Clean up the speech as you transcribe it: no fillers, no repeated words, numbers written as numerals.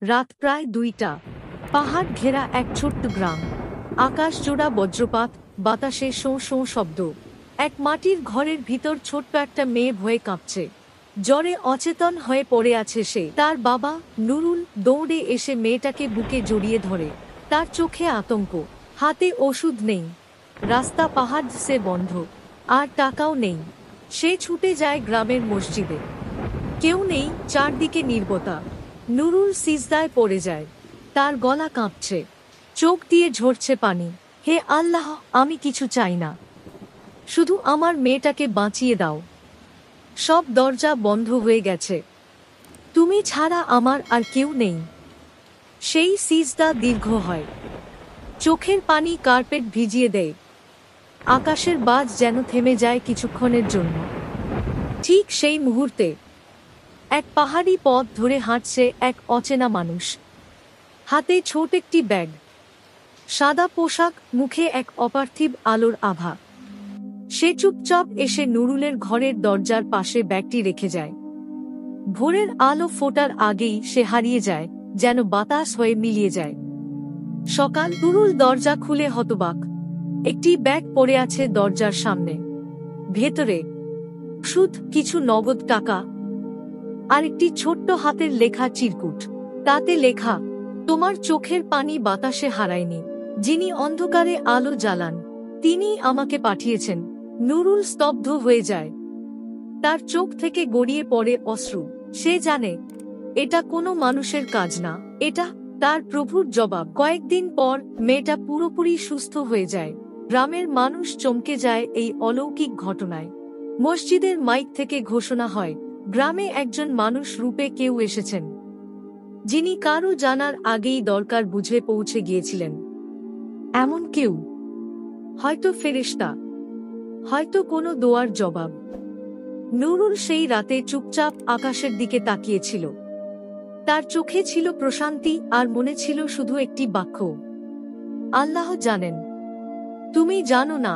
রাত প্রায় 2টা। পাহাড় ঘেরা এক ছোট্ট গ্রাম। আকাশ জোড়া বজ্রপাত, বাতাসে শোঁ শোঁ শব্দ। এক মাটির ঘরের ভিতর ছোট্ট একটা মেয়ে ভয়ে কাঁপছে। জ্বরে অচেতন হয়ে পড়ে আছে সে। তার বাবা নুরুল দৌড়ে এসে মেয়েটাকে বুকে জড়িয়ে ধরে। তার চোখে আতঙ্ক, হাতে ওষুধ নেই, রাস্তা পাহাড় সে বন্ধ, আর টাকাও নেই। সে ছুটে যায় গ্রামের মসজিদে। কেউ নেই, চারদিকে নীরবতা। নুরুল সিজদায় পড়ে যায়, তার গলা কাঁপছে, চোখ দিয়ে ঝরছে পানি। হে আল্লাহ, আমি কিছু চাই না, শুধু আমার মেয়েটাকে বাঁচিয়ে দাও। সব দরজা বন্ধ হয়ে গেছে, তুমি ছাড়া আমার আর কেউ নেই। সেই সিজদা দীর্ঘ হয়, চোখের পানি কার্পেট ভিজিয়ে দেয়। আকাশের বাজ যেন থেমে যায় কিছুক্ষণের জন্য। ঠিক সেই মুহূর্তে এক পাহাড়ি পথ ধরে হাঁটছে এক অচেনা মানুষ। হাতে ছোট একটি ব্যাগ, সাদা পোশাক, মুখে এক অপার্থিব আলোর আভা। সে চুপচাপ এসে নুরুলের ঘরের দরজার পাশে ব্যাগটি রেখে যায়। ভোরের আলো ফোটার আগেই সে হারিয়ে যায়, যেন বাতাস হয়ে মিলিয়ে যায়। সকাল। নুরুল দরজা খুলে হতবাক। একটি ব্যাগ পড়ে আছে দরজার সামনে। ভেতরে সুদ, কিছু নগদ টাকা, আর একটি ছোট্ট হাতের লেখা চিরকুট। তাতে লেখা, তোমার চোখের পানি বাতাসে হারায়নি, যিনি অন্ধকারে আলো জ্বালান তিনিই আমাকে পাঠিয়েছেন। নুরুল স্তব্ধ হয়ে যায়, তার চোখ থেকে গড়িয়ে পড়ে অশ্রু। সে জানে এটা কোনো মানুষের কাজ না, এটা তার প্রভুর জবাব। কয়েকদিন পর মেয়েটা পুরোপুরি সুস্থ হয়ে যায়। গ্রামের মানুষ চমকে যায় এই অলৌকিক ঘটনায়। মসজিদের মাইক থেকে ঘোষণা হয়, গ্রামে একজন মানুষ রূপে কেউ এসেছেন, যিনি কারো জানার আগেই দরকার বুঝে পৌঁছে গিয়েছিলেন। এমন কেউ হয়তো ফেরেশতা, হয়তো কোনো দোয়ার জবাব। নুরুল সেই রাতে চুপচাপ আকাশের দিকে তাকিয়েছিল। তার চোখে ছিল প্রশান্তি, আর মনে ছিল শুধু একটি বাক্য, আল্লাহ জানেন। তুমি জানো না